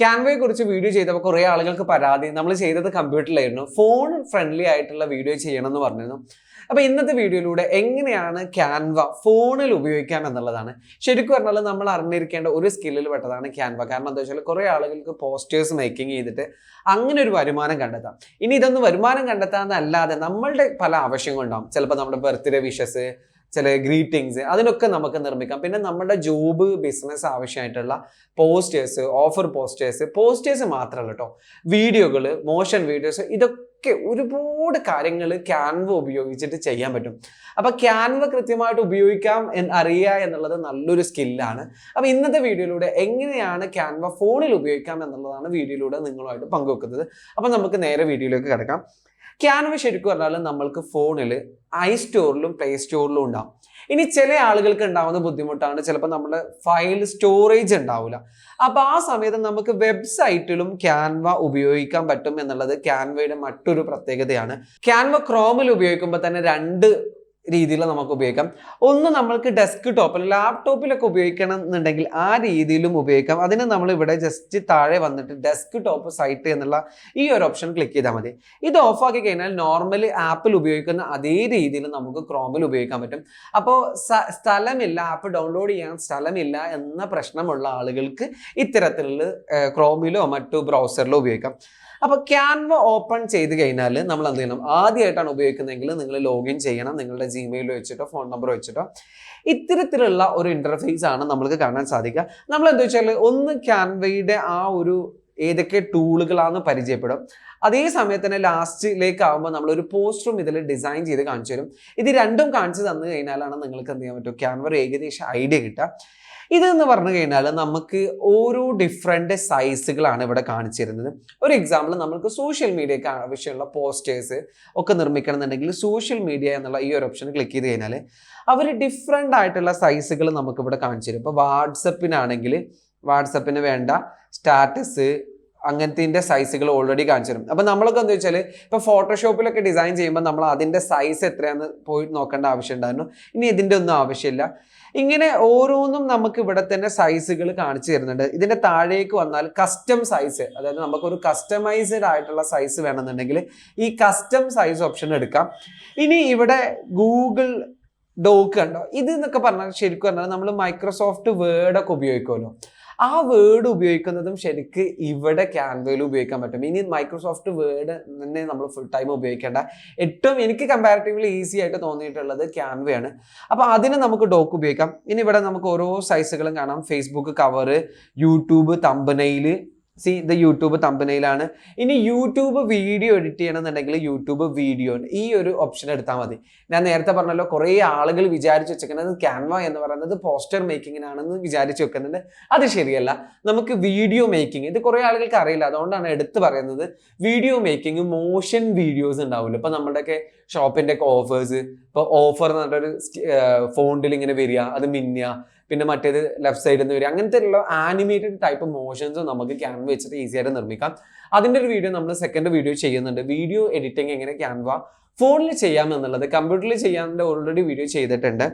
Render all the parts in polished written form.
ക്യാൻവയെ കുറിച്ച് വീഡിയോ ചെയ്തപ്പോൾ കുറേ ആളുകൾക്ക് പരാതി നമ്മൾ ചെയ്തത് കമ്പ്യൂട്ടറിലായിരുന്നു, ഫോൺ ഫ്രണ്ട്ലി ആയിട്ടുള്ള വീഡിയോ ചെയ്യണം എന്ന് പറഞ്ഞിരുന്നു. അപ്പോൾ ഇന്നത്തെ വീഡിയോയിലൂടെ എങ്ങനെയാണ് ക്യാൻവ ഫോണിൽ ഉപയോഗിക്കാം എന്നുള്ളതാണ്. ശരിക്കും പറഞ്ഞാൽ നമ്മൾ അറിഞ്ഞിരിക്കേണ്ട ഒരു സ്കില്ലിൽ പെട്ടതാണ് ക്യാൻവ. കാരണം എന്താ വെച്ചാൽ കുറേ ആളുകൾക്ക് പോസ്റ്റേഴ്സ് മേക്കിംഗ് ചെയ്തിട്ട് അങ്ങനെ ഒരു വരുമാനം കണ്ടെത്താം. ഇനി ഇതൊന്നും വരുമാനം കണ്ടെത്താന്നല്ലാതെ നമ്മളുടെ പല ആവശ്യങ്ങളുണ്ടാവും. ചിലപ്പോൾ നമ്മുടെ ബർത്ത്ഡേ വിഷസ്, ചില ഗ്രീറ്റിങ്സ്, അതിനൊക്കെ നമുക്ക് നിർമ്മിക്കാം. പിന്നെ നമ്മുടെ ജോബ് ബിസിനസ് ആവശ്യമായിട്ടുള്ള പോസ്റ്റേഴ്സ്, ഓഫർ പോസ്റ്റേഴ്സ് മാത്രമല്ല കേട്ടോ, വീഡിയോകൾ, മോഷൻ വീഡിയോസ്, ഇതൊക്കെ ഒരുപാട് കാര്യങ്ങൾ ക്യാൻവ ഉപയോഗിച്ചിട്ട് ചെയ്യാൻ പറ്റും. അപ്പോൾ ക്യാൻവ കൃത്യമായിട്ട് ഉപയോഗിക്കാം അറിയുക എന്നുള്ളത് നല്ലൊരു സ്കില്ലാണ്. അപ്പോൾ ഇന്നത്തെ വീഡിയോയിലൂടെ എങ്ങനെയാണ് ക്യാൻവ ഫോണിൽ ഉപയോഗിക്കാം എന്നുള്ളതാണ് വീഡിയോയിലൂടെ നിങ്ങളുമായിട്ട് പങ്കുവെക്കുന്നത്. അപ്പോൾ നമുക്ക് നേരെ വീഡിയോയിലേക്ക് കിടക്കാം. ക്യാൻവ ശരിക്കും പറഞ്ഞാൽ നമ്മൾക്ക് ഫോണിൽ ഐസ്റ്റോറിലും പ്ലേ സ്റ്റോറിലും ഉണ്ടാവും. ഇനി ചില ആളുകൾക്ക് ഉണ്ടാവുന്ന ബുദ്ധിമുട്ടാണ്, ചിലപ്പോൾ നമ്മുടെ ഫയൽ സ്റ്റോറേജ് ഉണ്ടാവില്ല. അപ്പോൾ ആ സമയത്ത് നമുക്ക് വെബ്സൈറ്റിലും ക്യാൻവ ഉപയോഗിക്കാൻ പറ്റും എന്നുള്ളത് ക്യാൻവയുടെ മറ്റൊരു പ്രത്യേകതയാണ്. ക്യാൻവ ക്രോമിൽ ഉപയോഗിക്കുമ്പോൾ തന്നെ രണ്ട് രീതിയിൽ നമുക്ക് ഉപയോഗിക്കാം. ഒന്ന്, നമ്മൾക്ക് ഡെസ്ക് ടോപ്പിൽ, ലാപ്ടോപ്പിലൊക്കെ ഉപയോഗിക്കണം എന്നുണ്ടെങ്കിൽ ആ രീതിയിലും ഉപയോഗിക്കാം. അതിന് നമ്മൾ ഇവിടെ ജസ്റ്റ് താഴെ വന്നിട്ട് ഡെസ്ക് ടോപ്പ് സൈറ്റ് എന്നുള്ള ഈ ഒരു ഓപ്ഷൻ ക്ലിക്ക് ചെയ്താൽ മതി. ഇത് ഓഫാക്കി കഴിഞ്ഞാൽ നോർമലി ആപ്പിൽ ഉപയോഗിക്കുന്ന അതേ രീതിയിൽ നമുക്ക് ക്രോമിൽ ഉപയോഗിക്കാൻ പറ്റും. അപ്പോൾ സ്ഥലമില്ല, ആപ്പ് ഡൗൺലോഡ് ചെയ്യാൻ സ്ഥലമില്ല എന്ന പ്രശ്നമുള്ള ആളുകൾക്ക് ഇത്തരത്തിലുള്ള ക്രോമിലോ മറ്റു ബ്രൗസറിലോ ഉപയോഗിക്കാം. അപ്പോൾ ക്യാൻവ ഓപ്പൺ ചെയ്ത് കഴിഞ്ഞാൽ നമ്മൾ എന്ത് ചെയ്യണം? ആദ്യമായിട്ടാണ് ഉപയോഗിക്കുന്നതെങ്കിൽ നിങ്ങൾ ലോഗിൻ ചെയ്യണം, നിങ്ങളുടെ ജിമെയിൽ വെച്ചിട്ടോ ഫോൺ നമ്പർ വെച്ചിട്ടോ. ഇത്തരത്തിലുള്ള ഒരു ഇൻ്റർഫേസ് ആണ് നമ്മൾക്ക് കാണാൻ സാധിക്കുക. നമ്മൾ എന്താ വെച്ചാൽ ഒന്ന് ക്യാൻവയുടെ ആ ഒരു ഏതൊക്കെ ടൂളുകളാണെന്ന് പരിചയപ്പെടും. അതേ സമയത്ത് തന്നെ ലാസ്റ്റിലേക്ക് ആകുമ്പോൾ നമ്മളൊരു പോസ്റ്ററും ഇതിൽ ഡിസൈൻ ചെയ്ത് കാണിച്ചു തരും. ഇത് രണ്ടും കാണിച്ചു തന്നു കഴിഞ്ഞാലാണ് നിങ്ങൾക്ക് എന്ത് ചെയ്യാൻ പറ്റും? ക്യാൻവ ഏകദേശം ഐഡിയ കിട്ടുക. ഇതെന്ന് പറഞ്ഞു കഴിഞ്ഞാൽ നമുക്ക് ഓരോ ഡിഫറെൻറ്റ് സൈസുകളാണ് ഇവിടെ കാണിച്ചിരുന്നത്. ഒരു എക്സാമ്പിൾ, നമുക്ക് സോഷ്യൽ മീഡിയയ്ക്ക് ആവശ്യമുള്ള പോസ്റ്റേഴ്സ് ഒക്കെ നിർമ്മിക്കണം എന്നുണ്ടെങ്കിൽ സോഷ്യൽ മീഡിയ എന്നുള്ള ഈ ഒരു ഓപ്ഷൻ ക്ലിക്ക് ചെയ്ത് കഴിഞ്ഞാൽ അവർ ഡിഫറെൻ്റ് ആയിട്ടുള്ള സൈസുകൾ നമുക്കിവിടെ കാണിച്ചു തരും. ഇപ്പോൾ വാട്സപ്പിനാണെങ്കിൽ വാട്സപ്പിന് വേണ്ട സ്റ്റാറ്റസ് അങ്ങനത്തെ സൈസുകൾ ഓൾറെഡി കാണിച്ചു തരും. അപ്പം നമ്മളൊക്കെ എന്താ വെച്ചാൽ ഇപ്പോൾ ഫോട്ടോഷോപ്പിലൊക്കെ ഡിസൈൻ ചെയ്യുമ്പോൾ നമ്മൾ അതിൻ്റെ സൈസ് എത്രയാണെന്ന് പോയി നോക്കേണ്ട ആവശ്യം ഉണ്ടായിരുന്നു. ഇനി ഇതിൻ്റെ ഒന്നും ആവശ്യമില്ല. ഇങ്ങനെ ഓരോന്നും നമുക്ക് ഇവിടെ തന്നെ സൈസുകൾ കാണിച്ചു തരുന്നുണ്ട്. ഇതിൻ്റെ താഴേക്ക് വന്നാൽ കസ്റ്റം സൈസ്, അതായത് നമുക്കൊരു കസ്റ്റമൈസ്ഡ് ആയിട്ടുള്ള സൈസ് വേണമെന്നുണ്ടെങ്കിൽ ഈ കസ്റ്റം സൈസ് ഓപ്ഷൻ എടുക്കാം. ഇനി ഇവിടെ ഗൂഗിൾ ഡോക്ക് കണ്ടോ, ഇത് എന്നൊക്കെ പറഞ്ഞാൽ ശരിക്കും പറഞ്ഞാൽ നമ്മൾ മൈക്രോസോഫ്റ്റ് വേർഡൊക്കെ ഉപയോഗിക്കുമല്ലോ, ആ വേർഡ് ഉപയോഗിക്കുന്നതും ശരിക്ക് ഇവിടെ ക്യാൻവയിൽ ഉപയോഗിക്കാൻ പറ്റും. ഇനി മൈക്രോസോഫ്റ്റ് വേർഡ് തന്നെ നമ്മൾ ഫുൾ ടൈം ഉപയോഗിക്കേണ്ട. ഏറ്റവും എനിക്ക് കമ്പാരിറ്റീവ്ലി ഈസി ആയിട്ട് തോന്നിയിട്ടുള്ളത് ക്യാൻവയാണ്. അപ്പോൾ അതിന് നമുക്ക് ഡോക്ക് ഉപയോഗിക്കാം. ഇനി ഇവിടെ നമുക്ക് ഓരോ സൈസുകളും കാണാം. ഫേസ്ബുക്ക് കവറ്, യൂട്യൂബ് തമ്പനെയിൽ, ഇത് യൂട്യൂബ് തമ്പനെയിലാണ്. ഇനി യൂട്യൂബ് വീഡിയോ എഡിറ്റ് ചെയ്യണമെന്നുണ്ടെങ്കിൽ യൂട്യൂബ് വീഡിയോ, ഈ ഒരു ഓപ്ഷൻ എടുത്താൽ മതി. ഞാൻ നേരത്തെ പറഞ്ഞല്ലോ, കുറേ ആളുകൾ വിചാരിച്ച് വെച്ചിരിക്കുന്നത് ക്യാൻവ എന്ന് പറയുന്നത് പോസ്റ്റർ മേക്കിങ്ങിനാണെന്ന് വിചാരിച്ച് വെക്കുന്നുണ്ട്. അത് ശരിയല്ല. നമുക്ക് വീഡിയോ മേക്കിംഗ്, ഇത് കുറേ ആളുകൾക്ക് അറിയില്ല, അതുകൊണ്ടാണ് എടുത്ത് പറയുന്നത്. വീഡിയോ മേക്കിംഗ്, മോഷൻ വീഡിയോസ് ഉണ്ടാവില്ല. ഇപ്പോൾ നമ്മുടെയൊക്കെ ഷോപ്പിൻ്റെ ഒക്കെ ഓഫേഴ്സ്, ഇപ്പോൾ ഓഫർ എന്ന് പറഞ്ഞൊരു ഫോണ്ടിൽ ഇങ്ങനെ വരിക, അത് മിന്നുക, പിന്നെ മറ്റേത് ലെഫ്റ്റ് സൈഡിൽ നിന്ന് വരിക, അങ്ങനത്തെ ഉള്ള ആനിമേറ്റഡ് ടൈപ്പ് മോഷൻസ് നമുക്ക് ക്യാൻവ വെച്ചിട്ട് ഈസി ആയിട്ട് നിർമ്മിക്കാം. അതിൻ്റെ ഒരു വീഡിയോ നമ്മൾ സെക്കൻഡ് വീഡിയോ ചെയ്യുന്നുണ്ട്. വീഡിയോ എഡിറ്റിംഗ് എങ്ങനെ ക്യാൻവ ഫോണിൽ ചെയ്യാം എന്നുള്ളത്. കമ്പ്യൂട്ടറിൽ ചെയ്യാൻ ഓൾറെഡി വീഡിയോ ചെയ്തിട്ടുണ്ട്.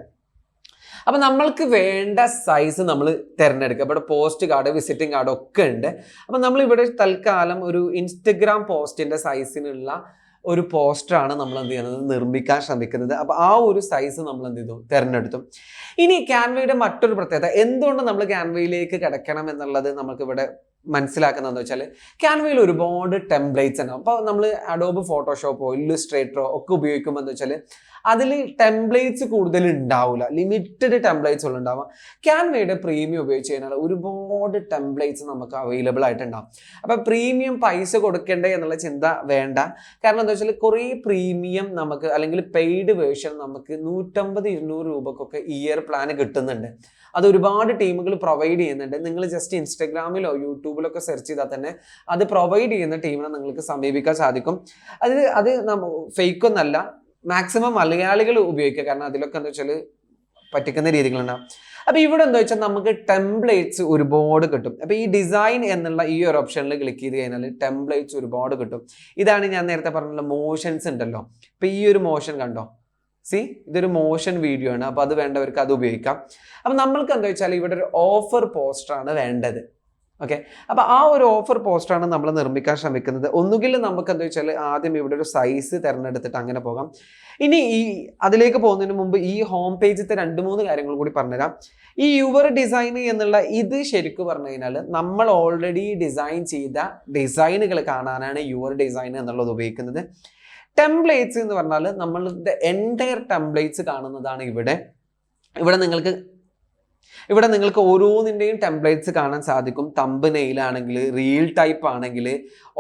അപ്പം നമ്മൾക്ക് വേണ്ട സൈസ് നമ്മൾ തിരഞ്ഞെടുക്കുക. ഇവിടെ പോസ്റ്റ് കാർഡ്, വിസിറ്റിംഗ് കാർഡ് ഒക്കെ ഉണ്ട്. അപ്പം നമ്മളിവിടെ തൽക്കാലം ഒരു ഇൻസ്റ്റഗ്രാം പോസ്റ്റിൻ്റെ സൈസിനുള്ള ഒരു പോസ്റ്ററാണ് നമ്മൾ എന്ത് ചെയ്യുന്നത്, നിർമ്മിക്കാൻ ശ്രമിക്കുന്നത്. അപ്പോൾ ആ ഒരു സൈസ് നമ്മൾ എന്ത് ചെയ്തു, തിരഞ്ഞെടുത്തു. ഇനി ക്യാൻവയുടെ മറ്റൊരു പ്രത്യേകത, എന്തുകൊണ്ട് നമ്മൾ ക്യാൻവയിലേക്ക് കിടക്കണം എന്നുള്ളത് നമുക്കിവിടെ മനസ്സിലാക്കുന്നതെന്ന് വെച്ചാൽ, ക്യാൻവയിൽ ഒരുപാട് ടെംപ്ലേറ്റ്സ് ഉണ്ടാവും. അപ്പോൾ നമ്മൾ അഡോബ് ഫോട്ടോഷോപ്പോ ഇല്ലുസ്ട്രേറ്ററോ ഒക്കെ ഉപയോഗിക്കുമ്പോൾ എന്താ വെച്ചാൽ അതിൽ ടെംപ്ലേറ്റ്സ് കൂടുതൽ ഉണ്ടാവില്ല, ലിമിറ്റഡ് ടെംപ്ലേറ്റ്സ് ഉള്ള ഉണ്ടാവുക. ക്യാൻവയുടെ പ്രീമിയം ഉപയോഗിച്ച് കഴിഞ്ഞാൽ ഒരുപാട് ടെംപ്ലേറ്റ്സ് നമുക്ക് അവൈലബിൾ ആയിട്ടുണ്ടാവും. അപ്പോൾ പ്രീമിയം പൈസ കൊടുക്കേണ്ടേ എന്നുള്ള ചിന്ത വേണ്ട. കാരണം എന്താ വെച്ചാൽ കുറേ പ്രീമിയം നമുക്ക്, അല്ലെങ്കിൽ പെയ്ഡ് വേർഷൻ നമുക്ക് 150-200 രൂപക്കൊക്കെ ഇയർ പ്ലാൻ കിട്ടുന്നുണ്ട്. അത് ഒരുപാട് ടീമുകൾ പ്രൊവൈഡ് ചെയ്യുന്നുണ്ട്. നിങ്ങൾ ജസ്റ്റ് ഇൻസ്റ്റഗ്രാമിലോ യൂട്യൂബിലൊക്കെ സെർച്ച് ചെയ്താൽ തന്നെ അത് പ്രൊവൈഡ് ചെയ്യുന്ന ടീമിനെ നിങ്ങൾക്ക് സമീപിക്കാൻ സാധിക്കും. അത് ഫേക്ക് ഒന്നല്ല, മാക്സിമം മലയാളികൾ ഉപയോഗിക്കുക. കാരണം അതിലൊക്കെ എന്താ വെച്ചാൽ പറ്റിക്കുന്ന രീതികളുണ്ടാവും. അപ്പോൾ ഇവിടെ എന്താ വെച്ചാൽ നമുക്ക് ടെംപ്ലേറ്റ്സ് ഒരുപാട് കിട്ടും. അപ്പോൾ ഈ ഡിസൈൻ എന്നുള്ള ഈ ഒരു ഓപ്ഷനിൽ ക്ലിക്ക് ചെയ്ത് കഴിഞ്ഞാൽ ടെംപ്ലേറ്റ്സ് ഒരുപാട് കിട്ടും. ഇതാണ് ഞാൻ നേരത്തെ പറഞ്ഞ മോഷൻസ് ഉണ്ടല്ലോ. അപ്പോൾ ഈ ഒരു മോഷൻ കണ്ടോ, ഇതൊരു മോഷൻ വീഡിയോ ആണ്. അപ്പോൾ അത് വേണ്ടവർക്ക് അത് ഉപയോഗിക്കാം. അപ്പം നമ്മൾക്ക് എന്താ വെച്ചാൽ ഇവിടെ ഒരു ഓഫർ പോസ്റ്ററാണ് വേണ്ടത്. ഓക്കെ, അപ്പോൾ ആ ഒരു ഓഫർ പോസ്റ്ററാണ് നമ്മൾ നിർമ്മിക്കാൻ ശ്രമിക്കുന്നത്. ഒന്നുകിൽ നമുക്ക് എന്താ വെച്ചാൽ ആദ്യം ഇവിടെ ഒരു സൈസ് തിരഞ്ഞെടുത്തിട്ട് അങ്ങനെ പോകാം. ഇനി അതിലേക്ക് പോകുന്നതിന് മുമ്പ് ഈ ഹോം പേജിലത്തെ 2-3 കാര്യങ്ങൾ കൂടി പറഞ്ഞുതരാം. ഈ യുവർ ഡിസൈൻ എന്നുള്ള ഇത് ശരിക്കും പറഞ്ഞു കഴിഞ്ഞാൽ നമ്മൾ ഓൾറെഡി ഡിസൈൻ ചെയ്ത ഡിസൈനുകൾ കാണാനാണ് യുവർ ഡിസൈൻ എന്നുള്ളത് ഉപയോഗിക്കുന്നത്. ടെംപ്ലേറ്റ്സ് എന്ന് പറഞ്ഞാൽ നമ്മളുടെ എൻറ്റയർ ടെംപ്ലേറ്റ്സ് കാണുന്നതാണ് ഇവിടെ നിങ്ങൾക്ക് ഓരോന്നിൻ്റെയും ടെംപ്ലേറ്റ്സ് കാണാൻ സാധിക്കും. തംബ്നെയിലാണെങ്കിൽ, റീൽ ടൈപ്പ് ആണെങ്കിൽ,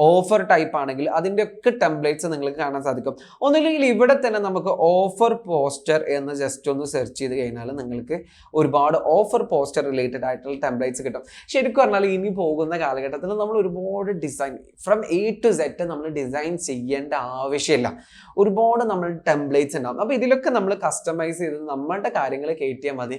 ഓഫർ ടൈപ്പ് ആണെങ്കിൽ അതിൻ്റെയൊക്കെ ടെംപ്ലേറ്റ്സ് നിങ്ങൾക്ക് കാണാൻ സാധിക്കും. ഒന്നുമില്ലെങ്കിൽ ഇവിടെ തന്നെ നമുക്ക് ഓഫർ പോസ്റ്റർ എന്ന് ജസ്റ്റ് ഒന്ന് സെർച്ച് ചെയ്ത് കഴിഞ്ഞാൽ നിങ്ങൾക്ക് ഒരുപാട് ഓഫർ പോസ്റ്റർ റിലേറ്റഡ് ആയിട്ടുള്ള ടെംപ്ലേറ്റ്സ് കിട്ടും. ശരിക്കും പറഞ്ഞാൽ ഇനി പോകുന്ന കാലഘട്ടത്തിൽ നമ്മൾ ഒരുപാട് design from A to Z നമ്മൾ ഡിസൈൻ ചെയ്യേണ്ട ആവശ്യമില്ല. ഒരുപാട് നമ്മൾ ടെംപ്ലേറ്റ്സ് ഉണ്ടാകും. അപ്പോൾ ഇതിലൊക്കെ നമ്മൾ കസ്റ്റമൈസ് ചെയ്ത് നമ്മളുടെ കാര്യങ്ങൾ കയറ്റിയാൽ മതി.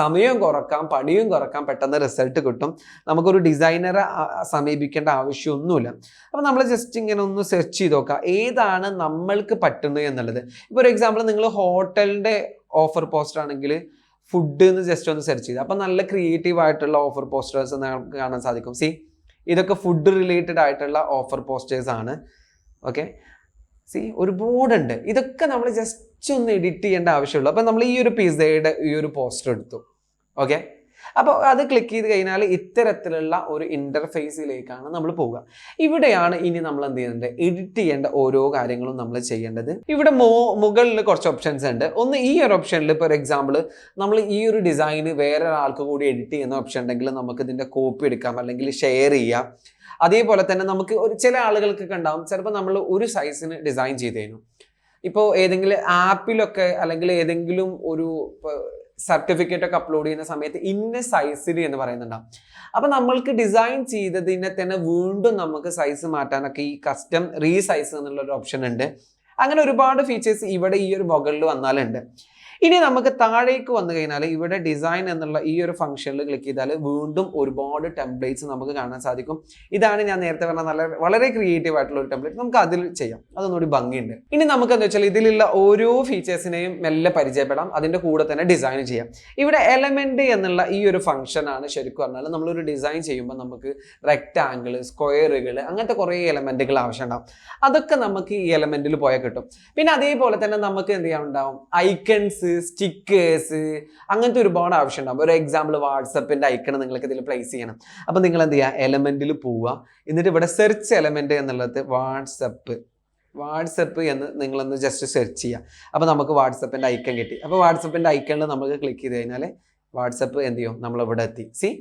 സമയം കുറക്കാം, പണിയും കുറക്കാം, പെട്ടെന്ന് റിസൾട്ട് കിട്ടും. നമുക്കൊരു ഡിസൈനറെ സമീപിക്കേണ്ട ആവശ്യമൊന്നുമില്ല. അപ്പോൾ നമ്മൾ ജസ്റ്റ് ഇങ്ങനെ ഒന്ന് സെർച്ച് ചെയ്ത് നോക്കാം ഏതാണ് നമ്മൾക്ക് പറ്റുന്നത് എന്നുള്ളത്. ഇപ്പോൾ ഒരു എക്സാമ്പിൾ, നിങ്ങൾ ഹോട്ടലിൻ്റെ ഓഫർ പോസ്റ്റർ ആണെങ്കിൽ ഫുഡ് എന്ന് ജസ്റ്റ് ഒന്ന് സെർച്ച് ചെയ്ത് അപ്പോൾ നല്ല ക്രിയേറ്റീവ് ആയിട്ടുള്ള ഓഫർ പോസ്റ്റേഴ്സ് നമുക്ക് കാണാൻ സാധിക്കും. ഇതൊക്കെ ഫുഡ് റിലേറ്റഡ് ആയിട്ടുള്ള ഓഫർ പോസ്റ്റേഴ്സ് ആണ്. ഓക്കെ, ഒരുപാടുണ്ട്. ഇതൊക്കെ നമ്മൾ ജസ്റ്റ് ഒന്ന് എഡിറ്റ് ചെയ്യേണ്ട ആവശ്യമുള്ളൂ. അപ്പോൾ നമ്മൾ ഈ ഒരു പിസയുടെ ഈ ഒരു പോസ്റ്റർ എടുത്തു. ഓക്കെ, അപ്പോൾ അത് ക്ലിക്ക് ചെയ്ത് കഴിഞ്ഞാൽ ഇത്തരത്തിലുള്ള ഒരു ഇൻ്റർഫേസിലേക്കാണ് നമ്മൾ പോവുക. ഇവിടെയാണ് ഇനി നമ്മൾ എന്ത് ചെയ്യുന്നത്, എഡിറ്റ് ചെയ്യേണ്ട ഓരോ കാര്യങ്ങളും നമ്മൾ ചെയ്യേണ്ടത്. ഇവിടെ മുകളിൽ കുറച്ച് ഓപ്ഷൻസ് ഉണ്ട്. ഒന്ന് ഈ ഒരു ഓപ്ഷനിൽ ഇപ്പോൾ ഒരു എക്സാമ്പിൾ നമ്മൾ ഈ ഒരു ഡിസൈന് വേറെ ഒരാൾക്ക് കൂടി എഡിറ്റ് ചെയ്യുന്ന ഓപ്ഷൻ ഉണ്ടെങ്കിൽ നമുക്ക് ഇതിൻ്റെ കോപ്പി എടുക്കാം അല്ലെങ്കിൽ ഷെയർ ചെയ്യാം. അതേപോലെ തന്നെ നമുക്ക് ചില ആളുകൾക്കൊക്കെ ഉണ്ടാവും, ചിലപ്പോൾ നമ്മൾ ഒരു സൈസിന് ഡിസൈൻ ചെയ്ത് കഴിഞ്ഞു. ഇപ്പോൾ ഏതെങ്കിലും ആപ്പിലൊക്കെ അല്ലെങ്കിൽ ഏതെങ്കിലും ഒരു സർട്ടിഫിക്കറ്റ് ഒക്കെ അപ്ലോഡ് ചെയ്യുന്ന സമയത്ത് ഇന്ന സൈസിൽ എന്ന് പറയുന്നുണ്ടാവും. അപ്പം നമ്മൾക്ക് ഡിസൈൻ ചെയ്തതിനെ തന്നെ വീണ്ടും നമുക്ക് സൈസ് മാറ്റാനൊക്കെ ഈ കസ്റ്റം റീസൈസ് എന്നുള്ളൊരു ഓപ്ഷൻ ഉണ്ട്. അങ്ങനെ ഒരുപാട് ഫീച്ചേഴ്സ് ഇവിടെ ഈ ഒരു മുകളിൽ വന്നാലുണ്ട്. ഇനി നമുക്ക് താഴേക്ക് വന്നു കഴിഞ്ഞാൽ ഇവിടെ ഡിസൈൻ എന്നുള്ള ഈ ഒരു ഫംഗ്ഷനിൽ ക്ലിക്ക് ചെയ്താൽ വീണ്ടും ഒരുപാട് ടെംപ്ലേറ്റ്സ് നമുക്ക് കാണാൻ സാധിക്കും. ഇതാണ് ഞാൻ നേരത്തെ പറഞ്ഞ വളരെ ക്രിയേറ്റീവ് ആയിട്ടുള്ള ഒരു ടെംപ്ലേറ്റ്. നമുക്ക് അതിൽ ചെയ്യാം, അതൊന്നുകൂടി ഭംഗിയുണ്ട്. ഇനി നമുക്ക് എന്താ വെച്ചാൽ ഇതിലുള്ള ഓരോ ഫീച്ചേഴ്സിനെയും മെല്ലെ പരിചയപ്പെടാം, അതിൻ്റെ കൂടെ തന്നെ ഡിസൈൻ ചെയ്യാം. ഇവിടെ എലമെന്റ് എന്നുള്ള ഈ ഒരു ഫംഗ്ഷൻ ആണ് ശരിക്കും പറഞ്ഞാൽ നമ്മളൊരു ഡിസൈൻ ചെയ്യുമ്പോൾ നമുക്ക് റെക്റ്റാങ്കിൾ, സ്ക്വയറുകൾ, അങ്ങനത്തെ കുറേ എലമെന്റുകൾ ആവശ്യമുണ്ടാവും. അതൊക്കെ നമുക്ക് ഈ എലമെന്റിൽ പോയാൽ കിട്ടും. പിന്നെ അതേപോലെ തന്നെ നമുക്ക് എന്ത് ചെയ്യാനുണ്ടാവും, ഐക്കൺസ്, സ്റ്റിക്കേഴ്സ്, അങ്ങനത്തെ ഒരുപാട് ആവശ്യം ഉണ്ടാവും. ഒരു എക്സാമ്പിൾ, വാട്സപ്പിന്റെ ഐക്കൺ നിങ്ങൾക്ക് ഇതിൽ പ്ലേസ് ചെയ്യണം. അപ്പൊ നിങ്ങൾ എന്ത് ചെയ്യുക, എലമെന്റിൽ പോവുക. എന്നിട്ട് ഇവിടെ സെർച്ച് എലമെന്റ് എന്നുള്ളത് വാട്സപ്പ് എന്ന് നിങ്ങളൊന്ന് ജസ്റ്റ് സെർച്ച് ചെയ്യുക. അപ്പോൾ നമുക്ക് വാട്സപ്പിന്റെ ഐക്കൺ കിട്ടി. അപ്പോൾ വാട്സപ്പിന്റെ ഐക്കണിൽ നമുക്ക് ക്ലിക്ക് ചെയ്ത് കഴിഞ്ഞാൽ വാട്സപ്പ് എന്ത് ചെയ്യും, നമ്മളിവിടെ എത്തി.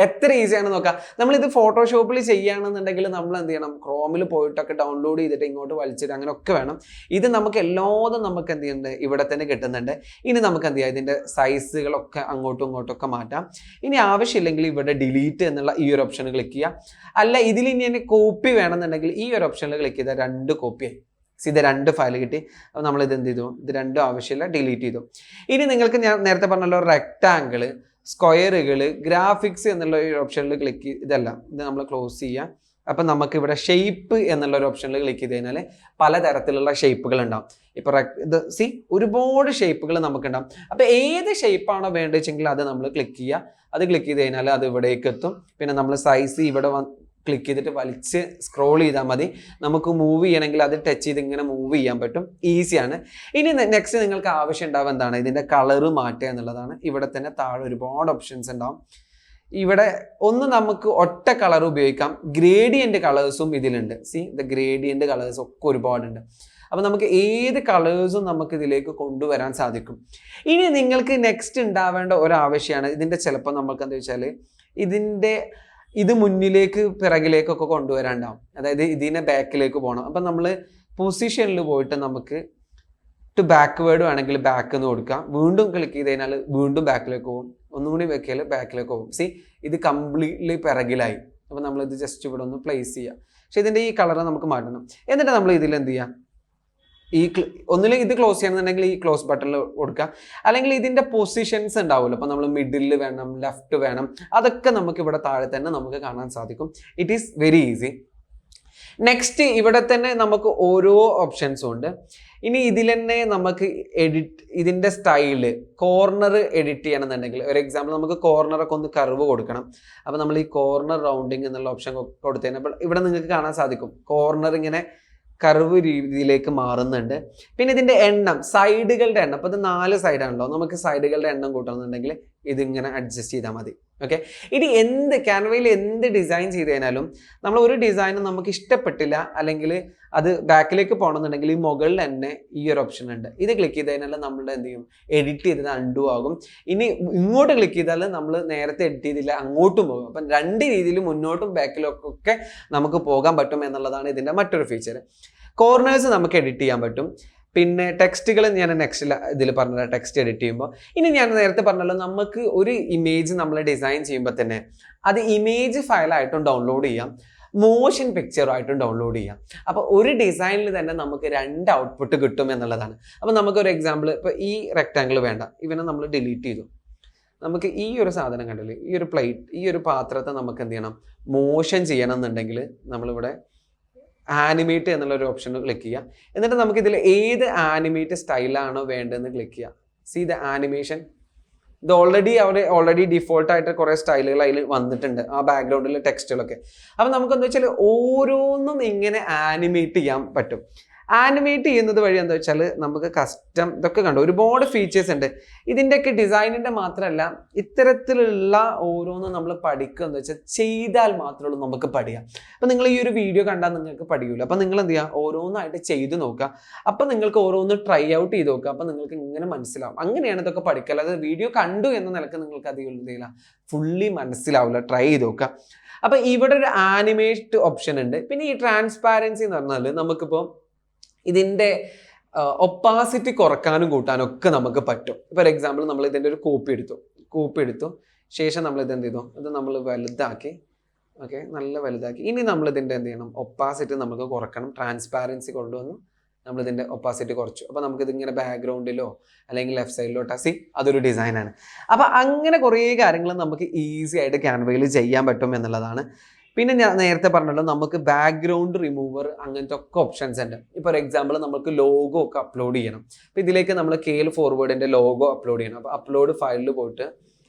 എത്ര ഈസിയാണ് നോക്കാം. നമ്മളിത് ഫോട്ടോഷോപ്പിൽ ചെയ്യുകയാണെന്നുണ്ടെങ്കിൽ നമ്മൾ എന്ത് ചെയ്യണം, ക്രോമിൽ പോയിട്ടൊക്കെ ഡൗൺലോഡ് ചെയ്തിട്ട് ഇങ്ങോട്ട് വലിച്ചിട്ട് അങ്ങനെയൊക്കെ വേണം. ഇത് നമുക്ക് എല്ലാതും നമുക്ക് എന്ത് ചെയ്യുന്നുണ്ട്, ഇവിടെ തന്നെ കിട്ടുന്നുണ്ട്. ഇനി നമുക്ക് എന്ത് ചെയ്യാം, ഇതിൻ്റെ സൈസുകളൊക്കെ അങ്ങോട്ടും ഇങ്ങോട്ടൊക്കെ മാറ്റാം. ഇനി ആവശ്യമില്ലെങ്കിൽ ഇവിടെ ഡിലീറ്റ് എന്നുള്ള ഈ ഒരു ഓപ്ഷൻ ക്ലിക്ക് ചെയ്യാം. അല്ല ഇതിൽ ഇനി എന്നെ കോപ്പി വേണമെന്നുണ്ടെങ്കിൽ ഈ ഒരു ഓപ്ഷനിൽ ക്ലിക്ക് ചെയ്താൽ 2 കോപ്പിയായി. ഇത് 2 ഫയൽ കിട്ടി. അപ്പോൾ നമ്മളിത് എന്ത് ചെയ്തു, ഇത് 2 ആവശ്യമില്ല, ഡിലീറ്റ് ചെയ്തു. ഇനി നിങ്ങൾക്ക് ഞാൻ നേരത്തെ പറഞ്ഞല്ലോ റെക്റ്റാങ്കിൾ, സ്ക്വയറുകൾ, ഗ്രാഫിക്സ് എന്നുള്ള ഒരു ഓപ്ഷനിൽ ക്ലിക്ക് ഇത് നമ്മൾ ക്ലോസ് ചെയ്യുക. അപ്പം നമുക്ക് ഇവിടെ ഷേപ്പ് എന്നുള്ള ഒരു ഓപ്ഷനിൽ ക്ലിക്ക് ചെയ്ത് കഴിഞ്ഞാൽ പലതരത്തിലുള്ള ഷേപ്പുകൾ ഉണ്ടാവും. ഇപ്പോൾ ഇത് ഒരുപാട് ഷേപ്പുകൾ നമുക്കുണ്ടാവും. അപ്പോൾ ഏത് ഷേപ്പാണോ വേണ്ടത് വെച്ചെങ്കിൽ അത് നമ്മൾ ക്ലിക്ക് ചെയ്യുക. അത് ക്ലിക്ക് ചെയ്ത് കഴിഞ്ഞാൽ അത് ഇവിടേക്ക് എത്തും. പിന്നെ നമ്മൾ സൈസ് ഇവിടെ ക്ലിക്ക് ചെയ്തിട്ട് വലിച്ച് സ്ക്രോൾ ചെയ്താൽ മതി. നമുക്ക് മൂവ് ചെയ്യണമെങ്കിൽ അത് ടച്ച് ചെയ്ത് ഇങ്ങനെ മൂവ് ചെയ്യാൻ പറ്റും, ഈസിയാണ്. ഇനി നെക്സ്റ്റ് നിങ്ങൾക്ക് ആവശ്യം ഉണ്ടാവും എന്താണ്, ഇതിൻ്റെ കളറ് മാറ്റുക എന്നുള്ളതാണ്. ഇവിടെ തന്നെ താഴെ ഒരുപാട് ഓപ്ഷൻസ് ഉണ്ടാവും. ഇവിടെ ഒന്ന് നമുക്ക് ഒറ്റ കളർ ഉപയോഗിക്കാം, ഗ്രേഡിയൻ്റ് കളേഴ്സും ഇതിലുണ്ട്. ഗ്രേഡിയൻ്റ് കളേഴ്സ് ഒക്കെ ഒരുപാടുണ്ട്. അപ്പോൾ നമുക്ക് ഏത് കളേഴ്സും നമുക്ക് ഇതിലേക്ക് കൊണ്ടുവരാൻ സാധിക്കും. ഇനി നിങ്ങൾക്ക് നെക്സ്റ്റ് ഉണ്ടാവേണ്ട ഒരാവശ്യമാണ് ഇതിൻ്റെ, ചിലപ്പോൾ നമുക്ക് എന്താ വെച്ചാൽ ഇത് മുന്നിലേക്ക് പിറകിലേക്കൊക്കെ കൊണ്ടുവരാണ്ടാവും. അതായത് ഇതിനെ ബാക്കിലേക്ക് പോകണം. അപ്പം നമ്മൾ പൊസിഷനിൽ പോയിട്ട് നമുക്ക് ടു ബാക്ക്വേർഡ് വേണമെങ്കിൽ ബാക്ക് എന്ന് കൊടുക്കാം. വീണ്ടും ക്ലിക്ക് ചെയ്ത് കഴിഞ്ഞാൽ വീണ്ടും ബാക്കിലേക്ക് പോകും. ഒന്നുകൂടി വെക്കിയാൽ ബാക്കിലേക്ക് പോകും. ഇത് കംപ്ലീറ്റ്ലി പിറകിലായി. അപ്പം നമ്മളിത് ജസ്റ്റ് ഇവിടെ ഒന്ന് പ്ലേസ് ചെയ്യുക. പക്ഷെ ഇതിൻ്റെ ഈ കളറ് നമുക്ക് മാറ്റണം. എന്നിട്ട് നമ്മൾ ഇതിൽ എന്ത് ചെയ്യുക, ഒന്നിലും ഇത് ക്ലോസ് ചെയ്യണമെന്നുണ്ടെങ്കിൽ ഈ ക്ലോസ് ബട്ടണിൽ കൊടുക്കുക. അല്ലെങ്കിൽ ഇതിൻ്റെ പൊസിഷൻസ് ഉണ്ടാവുമല്ലോ, അപ്പോൾ നമ്മൾ മിഡിൽ വേണം, ലെഫ്റ്റ് വേണം, അതൊക്കെ നമുക്ക് ഇവിടെ താഴെ തന്നെ നമുക്ക് കാണാൻ സാധിക്കും. It is very easy. Next ഇവിടെ തന്നെ നമുക്ക് ഓരോ ഓപ്ഷൻസും ഉണ്ട്. ഇനി ഇതിൽ തന്നെ നമുക്ക് ഇതിന്റെ സ്റ്റൈല് കോർണർ എഡിറ്റ് ചെയ്യണമെന്നുണ്ടെങ്കിൽ, ഒരു എക്സാമ്പിൾ നമുക്ക് കോർണറൊക്കെ ഒന്ന് കർവ് കൊടുക്കണം. അപ്പൊ നമ്മൾ ഈ കോർണർ റൗണ്ടിങ് എന്നുള്ള ഓപ്ഷൻ കൊടുത്തതിന് ഇവിടെ നിങ്ങൾക്ക് കാണാൻ സാധിക്കും കോർണർ ഇങ്ങനെ കർവ് രീതിയിലേക്ക് മാറുന്നുണ്ട്. പിന്നെ ഇതിന്റെ എണ്ണം, സൈഡുകളുടെ എണ്ണം, അപ്പൊ ഇത് 4 സൈഡാണല്ലോ, നമുക്ക് സൈഡുകളുടെ എണ്ണം കൂട്ടണമെന്നുണ്ടെങ്കിൽ ഇതിങ്ങനെ അഡ്ജസ്റ്റ് ചെയ്താൽ മതി. ഓക്കെ, ഇനി ക്യാൻവയിൽ എന്ത് ഡിസൈൻ ചെയ്ത് കഴിഞ്ഞാലും നമ്മൾ ഒരു ഡിസൈനും നമുക്ക് ഇഷ്ടപ്പെട്ടില്ല അല്ലെങ്കിൽ അത് ബാക്കിലേക്ക് പോകണമെന്നുണ്ടെങ്കിൽ ഈ മുകളിൽ തന്നെ ഈ ഒരു ഓപ്ഷൻ ഉണ്ട്. ഇത് ക്ലിക്ക് ചെയ്ത് കഴിഞ്ഞാൽ നമ്മളുടെ എന്ത് ചെയ്യും, എഡിറ്റ് ചെയ്തത് അൺഡു ആകും. ഇനി ഇങ്ങോട്ട് ക്ലിക്ക് ചെയ്താൽ നമ്മൾ നേരത്തെ എഡിറ്റ് ചെയ്തില്ല അങ്ങോട്ടും പോകും. അപ്പം 2 രീതിയിൽ മുന്നോട്ടും ബാക്കിലൊക്കെ നമുക്ക് പോകാൻ പറ്റും എന്നുള്ളതാണ് ഇതിൻ്റെ മറ്റൊരു ഫീച്ചർ. കോർണേഴ്സ് നമുക്ക് എഡിറ്റ് ചെയ്യാൻ പറ്റും. പിന്നെ ടെക്സ്റ്റുകൾ ഞാൻ നെക്സ്റ്റ് ഇതിൽ പറഞ്ഞ ടെക്സ്റ്റ് എഡിറ്റ് ചെയ്യുമ്പോൾ, ഇനി ഞാൻ നേരത്തെ പറഞ്ഞല്ലോ നമുക്ക് ഒരു ഇമേജ് നമ്മൾ ഡിസൈൻ ചെയ്യുമ്പോൾ തന്നെ അത് ഇമേജ് ഫയലായിട്ടും ഡൗൺലോഡ് ചെയ്യാം, മോഷൻ പിക്ചറായിട്ടും ഡൗൺലോഡ് ചെയ്യാം. അപ്പോൾ ഒരു ഡിസൈനിൽ തന്നെ നമുക്ക് 2 ഔട്ട്പുട്ട് കിട്ടും എന്നുള്ളതാണ്. അപ്പോൾ നമുക്കൊരു എക്സാമ്പിൾ, ഇപ്പോൾ ഈ റെക്റ്റാങ്കിൾ വേണ്ട, ഇവനെ നമ്മൾ ഡിലീറ്റ് ചെയ്തു. നമുക്ക് ഈ ഒരു സാധനം കണ്ടില്ലേ, ഈ ഒരു പ്ലേറ്റ്, ഈ ഒരു പാത്രത്തെ നമുക്ക് എന്ത് ചെയ്യണം, മോഷൻ ചെയ്യണം എന്നുണ്ടെങ്കിൽ നമ്മളിവിടെ ആനിമേറ്റ് എന്നുള്ളൊരു ഓപ്ഷൻ ക്ലിക്ക് ചെയ്യുക. എന്നിട്ട് നമുക്ക് ഇതിൽ ഏത് ആനിമേറ്റ് സ്റ്റൈലാണോ വേണ്ടതെന്ന് ക്ലിക്ക് ചെയ്യുക. See the animation. ഇത് ഓൾറെഡി ഡിഫോൾട്ടായിട്ട് കുറേ സ്റ്റൈലുകൾ അതിൽ വന്നിട്ടുണ്ട്, ആ ബാക്ക്ഗ്രൗണ്ടിലെ ടെക്സ്റ്റുകളൊക്കെ. അപ്പം നമുക്ക് എന്താ വെച്ചാൽ ഓരോന്നും ഇങ്ങനെ ആനിമേറ്റ് ചെയ്യാൻ പറ്റും. ആനിമേറ്റ് ചെയ്യുന്നത് വഴി എന്താ വെച്ചാൽ നമുക്ക് കസ്റ്റം ഇതൊക്കെ കണ്ടു ഒരുപാട് ഫീച്ചേഴ്സ് ഉണ്ട്. ഇതിൻ്റെയൊക്കെ ഡിസൈനിൻ്റെ മാത്രമല്ല, ഇത്തരത്തിലുള്ള ഓരോന്നും നമ്മൾ പഠിക്കുക എന്ന് വെച്ചാൽ ചെയ്താൽ മാത്രമേ നമുക്ക് പഠിക്കാം. അപ്പം നിങ്ങൾ ഈ ഒരു വീഡിയോ കണ്ടാൽ നിങ്ങൾക്ക് പഠിക്കില്ല. അപ്പം നിങ്ങൾ എന്ത് ചെയ്യുക, ഓരോന്നായിട്ട് ചെയ്ത് നോക്കുക. അപ്പം നിങ്ങൾക്ക് ഓരോന്ന് ട്രൈ ഔട്ട് ചെയ്ത് നോക്കുക. അപ്പം നിങ്ങൾക്ക് ഇങ്ങനെ മനസ്സിലാവും. അങ്ങനെയാണ് ഇതൊക്കെ പഠിക്കുക. അല്ലാതെ വീഡിയോ കണ്ടു എന്ന നിലക്ക് നിങ്ങൾക്ക് അധികം എന്തെയില്ല, ഫുള്ളി മനസ്സിലാവില്ല. ട്രൈ ചെയ്ത് നോക്കുക. അപ്പം ഇവിടെ ഒരു ആനിമേറ്റ് ഓപ്ഷൻ ഉണ്ട്. പിന്നെ ഈ ട്രാൻസ്പാരൻസി എന്ന് പറഞ്ഞാൽ നമുക്കിപ്പോൾ ഇതിൻ്റെ ഒപ്പാസിറ്റി കുറക്കാനും കൂട്ടാനും ഒക്കെ നമുക്ക് പറ്റും. ഫോർ എക്സാമ്പിൾ നമ്മൾ ഇതിൻ്റെ ഒരു കോപ്പി എടുത്തു ശേഷം നമ്മൾ ഇതെന്ത് ചെയ്തു, ഇത് നമ്മൾ വലുതാക്കി. ഓക്കെ, നല്ല വലുതാക്കി. ഇനി നമ്മൾ ഇതിൻ്റെ എന്ത് ചെയ്യണം, ഒപ്പാസിറ്റി നമുക്ക് കുറക്കണം. ട്രാൻസ്പാരൻസി കൊണ്ടുവന്നു നമ്മളിതിൻ്റെ ഒപ്പാസിറ്റി കുറച്ചു. അപ്പോൾ നമുക്കിതിങ്ങനെ ബാക്ക്ഗ്രൗണ്ടിലോ അല്ലെങ്കിൽ ലെഫ്റ്റ് സൈഡിലോ ടസി അതൊരു ഡിസൈനാണ്. അപ്പോൾ അങ്ങനെ കുറേ കാര്യങ്ങൾ നമുക്ക് ഈസി ആയിട്ട് ക്യാൻവയിൽ ചെയ്യാൻ പറ്റും എന്നുള്ളതാണ്. പിന്നെ ഞാൻ നേരത്തെ പറഞ്ഞല്ലോ, നമുക്ക് ബാക്ക്ഗ്രൗണ്ട് റിമൂവർ അങ്ങനത്തെ ഒക്കെ ഓപ്ഷൻസ് ഉണ്ട്. ഇപ്പോൾ ഒരു എക്സാമ്പിൾ നമുക്ക് ലോഗോ ഒക്കെ അപ്ലോഡ് ചെയ്യണം. അപ്പോൾ ഇതിലേക്ക് നമ്മൾ KL ഫോർവേഡിൻ്റെ ലോഗോ അപ്ലോഡ് ചെയ്യണം. അപ്പോൾ അപ്ലോഡ് ഫയലിൽ പോയിട്ട്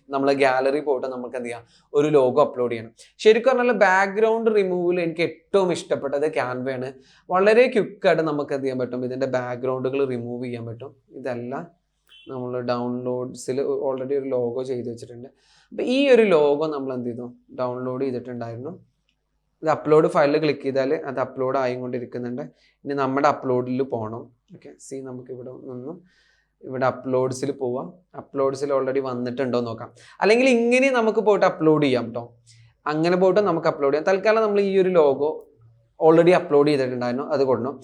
നമ്മൾ ഗാലറി പോയിട്ട് നമുക്ക് എന്ത് ചെയ്യാം, ഒരു ലോഗോ അപ്ലോഡ് ചെയ്യണം. ശരിക്കും പറഞ്ഞാൽ ബാക്ക്ഗ്രൗണ്ട് റിമൂവൽ എനിക്ക് ഏറ്റവും ഇഷ്ടപ്പെട്ടത് ക്യാൻവയാണ്. വളരെ ക്വിക്കായിട്ട് നമുക്ക് എന്ത് ചെയ്യാൻ പറ്റും, ഇതിൻ്റെ ബാക്ക്ഗ്രൗണ്ടുകൾ റിമൂവ് ചെയ്യാൻ പറ്റും. ഇതെല്ലാം നമ്മൾ ഡൗൺലോഡ്സിൽ ഓൾറെഡി ഒരു ലോഗോ ചെയ്ത് വെച്ചിട്ടുണ്ട്. അപ്പോൾ ഈ ഒരു ലോഗോ നമ്മൾ എന്ത് ചെയ്തു, ഡൗൺലോഡ് ചെയ്തിട്ടുണ്ടായിരുന്നു. ഇത് അപ്ലോഡ് ഫയലിൽ ക്ലിക്ക് ചെയ്താൽ അത് അപ്ലോഡ് ആയിക്കൊണ്ടിരിക്കുന്നുണ്ട്. ഇനി നമ്മുടെ അപ്ലോഡിൽ പോകണം. ഓക്കെ, നമുക്ക് ഇവിടെ അപ്ലോഡ്സിൽ പോവാം. അപ്ലോഡ്സിൽ ഓൾറെഡി വന്നിട്ടുണ്ടോ നോക്കാം. അല്ലെങ്കിൽ ഇങ്ങനെ നമുക്ക് പോയിട്ട് അപ്ലോഡ് ചെയ്യാം കേട്ടോ. അങ്ങനെ പോയിട്ട് നമുക്ക് അപ്ലോഡ് ചെയ്യാം. തൽക്കാലം നമ്മൾ ഈ ഒരു ലോഗോ ഓൾറെഡി അപ്ലോഡ് ചെയ്തിട്ടുണ്ടായിരുന്നു, അത് കൊടുക്കണം.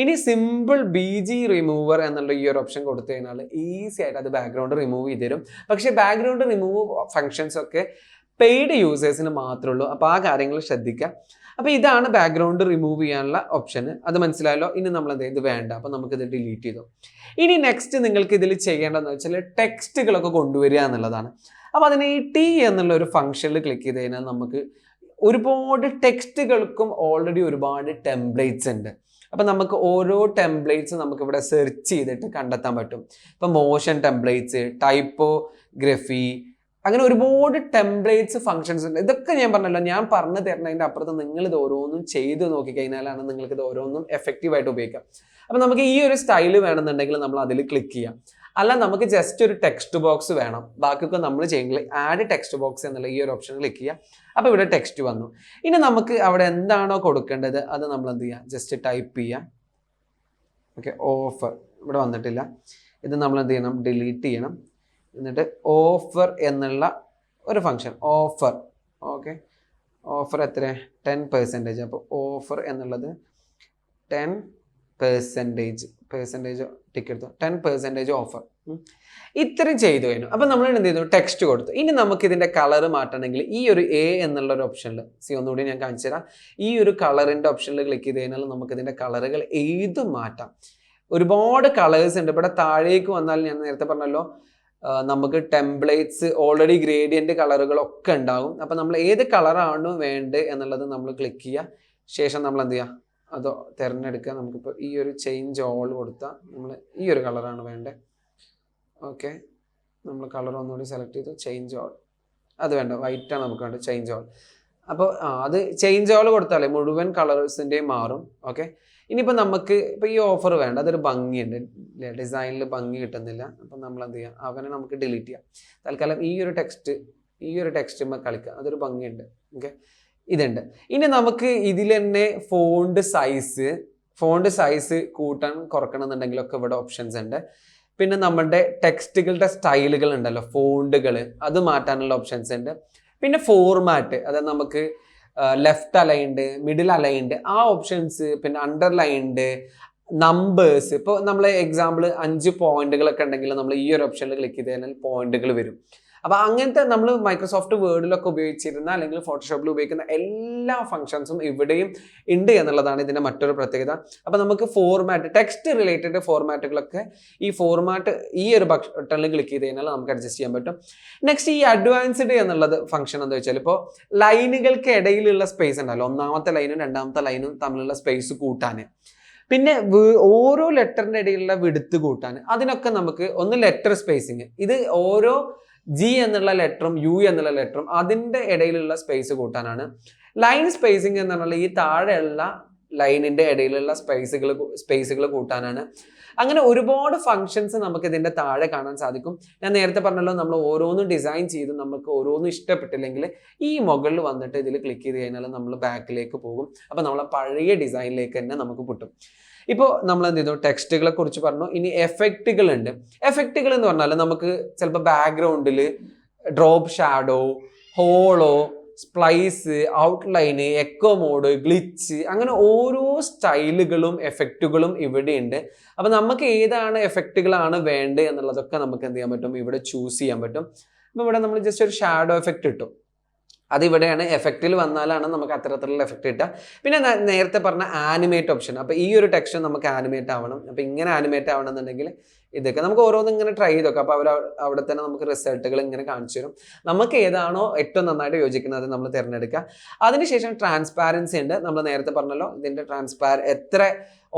ഇനി സിമ്പിൾ BG റിമൂവർ എന്നുള്ള ഈ ഒരു ഓപ്ഷൻ കൊടുത്തു കഴിഞ്ഞാൽ ഈസി ആയിട്ട് അത് ബാക്ക്ഗ്രൗണ്ട് റിമൂവ് ചെയ്ത് തരും. പക്ഷേ ബാക്ക്ഗ്രൗണ്ട് റിമൂവ് ഫങ്ഷൻസ് ഒക്കെ പെയ്ഡ് യൂസേഴ്സിന് മാത്രമേ ഉള്ളൂ. അപ്പോൾ ആ കാര്യങ്ങൾ ശ്രദ്ധിക്കുക. അപ്പോൾ ഇതാണ് ബാക്ക്ഗ്രൗണ്ട് റിമൂവ് ചെയ്യാനുള്ള ഓപ്ഷൻ. അത് മനസ്സിലായല്ലോ. ഇനി നമ്മൾ ഇത് വേണ്ട, അപ്പോൾ നമുക്കിത് ഡിലീറ്റ് ചെയ്തു. ഇനി നെക്സ്റ്റ് നിങ്ങൾക്ക് ഇതിൽ ചെയ്യേണ്ടതെന്ന് വെച്ചാൽ ടെക്സ്റ്റുകളൊക്കെ കൊണ്ടുവരിക എന്നുള്ളതാണ്. അപ്പോൾ അതിന് ഈ T എന്നുള്ള ഒരു ഫംഗ്ഷനിൽ ക്ലിക്ക് ചെയ്ത് കഴിഞ്ഞാൽ നമുക്ക് ഒരുപാട് ടെക്സ്റ്റുകൾക്കും ഓൾറെഡി ഒരുപാട് ടെംപ്ലേറ്റ്സ് ഉണ്ട്. അപ്പം നമുക്ക് ഓരോ ടെംപ്ലേറ്റ്സ് നമുക്കിവിടെ സെർച്ച് ചെയ്തിട്ട് കണ്ടെത്താൻ പറ്റും. ഇപ്പം മോഷൻ ടെംപ്ലേറ്റ്സ്, ടൈപ്പോഗ്രഫി, അങ്ങനെ ഒരുപാട് ടെംപ്ലേറ്റ്സ് ഫങ്ഷൻസ് ഉണ്ട്. ഇതൊക്കെ ഞാൻ പറഞ്ഞല്ലോ, ഞാൻ പറഞ്ഞു തരുന്നതിൻ്റെ അപ്പുറത്ത് നിങ്ങൾ ഇത് ഓരോന്നും ചെയ്ത് നോക്കിക്കഴിഞ്ഞാലാണ് നിങ്ങൾക്ക് ഇത് ഓരോന്നും എഫക്റ്റീവായിട്ട് ഉപയോഗിക്കാം. അപ്പം നമുക്ക് ഈ ഒരു സ്റ്റൈല് വേണമെന്നുണ്ടെങ്കിൽ നമ്മൾ അതിൽ ക്ലിക്ക് ചെയ്യാം. അല്ല നമുക്ക് ജസ്റ്റ് ഒരു ടെക്സ്റ്റ് ബോക്സ് വേണം, ബാക്കിയൊക്കെ നമ്മൾ ചെയ്യുമെങ്കിൽ ആഡ് ടെക്സ്റ്റ് ബോക്സ് എന്നുള്ള ഈ ഒരു ഓപ്ഷൻ ക്ലിക്ക് ചെയ്യാം. അപ്പോൾ ഇവിടെ ടെക്സ്റ്റ് വന്നു. ഇനി നമുക്ക് അവിടെ എന്താണോ കൊടുക്കേണ്ടത് അത് നമ്മൾ എന്ത് ചെയ്യുക, ജസ്റ്റ് ടൈപ്പ് ചെയ്യാം. ഓക്കെ, ഓഫർ ഇവിടെ വന്നിട്ടില്ല. ഇത് നമ്മൾ എന്ത് ചെയ്യണം, ഡിലീറ്റ് ചെയ്യണം. എന്നിട്ട് ഓഫർ എന്നുള്ള ഒരു ഫങ്ഷൻ, ഓഫർ. ഓക്കെ, ഓഫർ എത്ര, 10%. അപ്പോൾ ഓഫർ എന്നുള്ളത് 10% ടിക്ക് എടുത്തു, 10% ഓഫർ. ഇത്രയും ചെയ്തു കഴിഞ്ഞു. അപ്പം നമ്മൾ എന്ത് ചെയ്തു, ടെക്സ്റ്റ് കൊടുത്തു. ഇനി നമുക്ക് ഇതിൻ്റെ കളർ മാറ്റണമെങ്കിൽ ഈ ഒരു A എന്നുള്ള ഒരു ഓപ്ഷനിൽ, ഒന്നുകൂടി ഞാൻ കാണിച്ചു തരാം. ഈ ഒരു കളറിൻ്റെ ഓപ്ഷനിൽ ക്ലിക്ക് ചെയ്ത് കഴിഞ്ഞാൽ നമുക്ക് ഇതിൻ്റെ കളറുകൾ ഏതും മാറ്റാം. ഒരുപാട് കളേഴ്സ് ഉണ്ട്. ഇവിടെ താഴേക്ക് വന്നാൽ ഞാൻ നേരത്തെ പറഞ്ഞല്ലോ, നമുക്ക് ടെംപ്ലേറ്റ്സ് ഓൾറെഡി ഗ്രേഡിയൻ്റ് കളറുകളൊക്കെ ഉണ്ടാകും. അപ്പം നമ്മൾ ഏത് കളറാണ് വേണ്ടത് എന്നുള്ളത് നമ്മൾ ക്ലിക്ക് ചെയ്യുക. ശേഷം നമ്മൾ എന്ത് ചെയ്യുക, അതോ തിരഞ്ഞെടുക്കുക. നമുക്കിപ്പോൾ ഈ ഒരു ചേഞ്ച് ഓൾ കൊടുത്താൽ നമ്മൾ ഈ ഒരു കളറാണ് വേണ്ടത്. ഓക്കെ, നമ്മൾ കളർ ഒന്നുകൂടി സെലക്ട് ചെയ്തു, ചേഞ്ച് ഓൾ. അത് വേണ്ട, വൈറ്റാണ് നമുക്ക് വേണ്ടത്, ചേഞ്ച് ഓൾ. അപ്പോൾ അത് ചേഞ്ച് ഓൾ കൊടുത്താലേ മുഴുവൻ കളേഴ്സിൻ്റെയും മാറും. ഓക്കെ, ഇനിയിപ്പോൾ നമുക്ക് ഇപ്പോൾ ഈ ഓഫർ വേണ്ട, അതൊരു ഭംഗിയുണ്ട്, ഡിസൈനിൽ ഭംഗി കിട്ടുന്നില്ല. അപ്പം നമ്മൾ എന്ത് ചെയ്യുക, അവനെ നമുക്ക് ഡിലീറ്റ് ചെയ്യാം. തൽക്കാലം ഈ ഒരു ടെക്സ്റ്റ് കളിക്കുക, അതൊരു ഭംഗിയുണ്ട്. ഓക്കെ, ഇതുണ്ട്. ഇനി നമുക്ക് ഇതിൽ തന്നെ ഫോണ്ട് സൈസ് കൂട്ടാൻ കുറക്കണം എന്നുണ്ടെങ്കിലൊക്കെ ഇവിടെ ഓപ്ഷൻസ് ഉണ്ട്. പിന്നെ നമ്മുടെ ടെക്സ്റ്റുകളുടെ സ്റ്റൈലുകൾ ഉണ്ടല്ലോ, ഫോണ്ടുകൾ, അത് മാറ്റാനുള്ള ഓപ്ഷൻസ് ഉണ്ട്. പിന്നെ ഫോർമാറ്റ്, അതായത് നമുക്ക് ലെഫ്റ്റ് അലൈൻഡ്, മിഡിൽ അലൈൻഡ്, ആ ഓപ്ഷൻസ്, പിന്നെ അണ്ടർലൈൻഡ്, നമ്പേഴ്സ്. ഇപ്പോൾ നമ്മൾ എക്സാമ്പിൾ 5 പോയിന്റുകളൊക്കെ ഉണ്ടെങ്കിൽ നമ്മൾ ഈ ഒരു ഓപ്ഷനിൽ ക്ലിക്ക് ചെയ്ത് കഴിഞ്ഞാൽ പോയിന്റുകൾ വരും. അപ്പോൾ അങ്ങനത്തെ നമ്മൾ മൈക്രോസോഫ്റ്റ് വേർഡിലൊക്കെ ഉപയോഗിച്ചിരുന്ന അല്ലെങ്കിൽ ഫോട്ടോഷോപ്പിൽ ഉപയോഗിക്കുന്ന എല്ലാ ഫംഗ്ഷൻസും ഇവിടെയും ഉണ്ട് എന്നുള്ളതാണ് ഇതിൻ്റെ മറ്റൊരു പ്രത്യേകത. അപ്പോൾ നമുക്ക് ഫോർമാറ്റ്, ടെക്സ്റ്റ് റിലേറ്റഡ് ഫോർമാറ്റുകളൊക്കെ ഈ ഒരു ബട്ടണിൽ ക്ലിക്ക് ചെയ്ത് കഴിഞ്ഞാൽ നമുക്ക് അഡ്ജസ്റ്റ് ചെയ്യാൻ പറ്റും. നെക്സ്റ്റ് ഈ അഡ്വാൻസ്ഡ് എന്നുള്ളത് ഫംഗ്ഷൻ എന്താ വെച്ചാൽ, ഇപ്പോൾ ലൈനുകൾക്ക് ഇടയിലുള്ള സ്പേസ് ഉണ്ടല്ലോ, ഒന്നാമത്തെ ലൈനും രണ്ടാമത്തെ ലൈനും തമ്മിലുള്ള സ്പേസ് കൂട്ടാൻ, പിന്നെ ഓരോ ലെറ്ററിൻ്റെ ഇടയിലുള്ള വിഡ്ത്ത് കൂട്ടാൻ, അതിനൊക്കെ നമുക്ക് ഒന്ന് ലെറ്റർ സ്പേസിങ്, ഇത് ഓരോ ജി എന്നുള്ള ലെറ്ററും യു എന്നുള്ള ലെറ്ററും അതിൻ്റെ ഇടയിലുള്ള സ്പേസ് കൂട്ടാനാണ്. ലൈൻ സ്പേസിങ് എന്ന് പറഞ്ഞാൽ ഈ താഴെയുള്ള ലൈനിൻ്റെ ഇടയിലുള്ള സ്പേസുകൾ കൂട്ടാനാണ്. അങ്ങനെ ഒരുപാട് ഫങ്ഷൻസ് നമുക്ക് ഇതിൻ്റെ താഴെ കാണാൻ സാധിക്കും. ഞാൻ നേരത്തെ പറഞ്ഞല്ലോ, നമ്മൾ ഓരോന്നും ഡിസൈൻ ചെയ്ത് നമുക്ക് ഓരോന്നും ഇഷ്ടപ്പെട്ടില്ലെങ്കിൽ ഈ മുകളിൽ വന്നിട്ട് ഇതിൽ ക്ലിക്ക് ചെയ്ത് കഴിഞ്ഞാൽ നമ്മൾ ബാക്കിലേക്ക് പോകും. അപ്പോൾ നമ്മളെ പഴയ ഡിസൈനിലേക്ക് തന്നെ നമുക്ക് കിട്ടും. ഇപ്പോൾ നമ്മൾ എന്ത് ചെയ്തു, ടെക്സ്റ്റുകളെ കുറിച്ച് പറഞ്ഞു. ഇനി എഫക്റ്റുകൾ ഉണ്ട്. എഫക്റ്റുകൾ എന്ന് പറഞ്ഞാൽ നമുക്ക് ചിലപ്പോൾ ബാക്ക്ഗ്രൗണ്ടിൽ drop shadow, hollow, splice, outline, echo mode, glitch, അങ്ങനെ ഓരോ സ്റ്റൈലുകളും എഫക്റ്റുകളും ഇവിടെയുണ്ട്. അപ്പോൾ നമുക്ക് ഏതാണ് എഫക്റ്റുകളാണ് വേണ്ടത് എന്നുള്ളതൊക്കെ നമുക്ക് എന്ത് ചെയ്യാൻ പറ്റും, ഇവിടെ ചൂസ് ചെയ്യാൻ പറ്റും. അപ്പോൾ ഇവിടെ നമ്മൾ ജസ്റ്റ് ഒരു ഷാഡോ എഫക്റ്റ് ഇട്ടു, അതിവിടെയാണ്. എഫക്റ്റിൽ വന്നാലാണ് നമുക്ക് അത്തരത്തിലുള്ള എഫക്റ്റ് കിട്ടുക. പിന്നെ നേരത്തെ പറഞ്ഞ ആനിമേറ്റ് ഓപ്ഷൻ, അപ്പോൾ ഈ ഒരു ടെക്സ്റ്റ് നമുക്ക് ആനിമേറ്റ് ആവണം. അപ്പോൾ ഇങ്ങനെ ആനിമേറ്റ് ആവണമെന്നുണ്ടെങ്കിൽ ഇതൊക്കെ നമുക്ക് ഓരോന്നും ഇങ്ങനെ ട്രൈ ചെയ്ത് നോക്കാം. അപ്പോൾ അവിടെ തന്നെ നമുക്ക് റിസൾട്ടുകൾ ഇങ്ങനെ കാണിച്ചു തരും. നമുക്ക് ഏതാണോ ഏറ്റവും നന്നായിട്ട് യോജിക്കുന്നത് നമ്മൾ തിരഞ്ഞെടുക്കുക. അതിനുശേഷം ട്രാൻസ്പാരൻസി ഉണ്ട്. നമ്മൾ നേരത്തെ പറഞ്ഞല്ലോ, ഇതിൻ്റെ എത്ര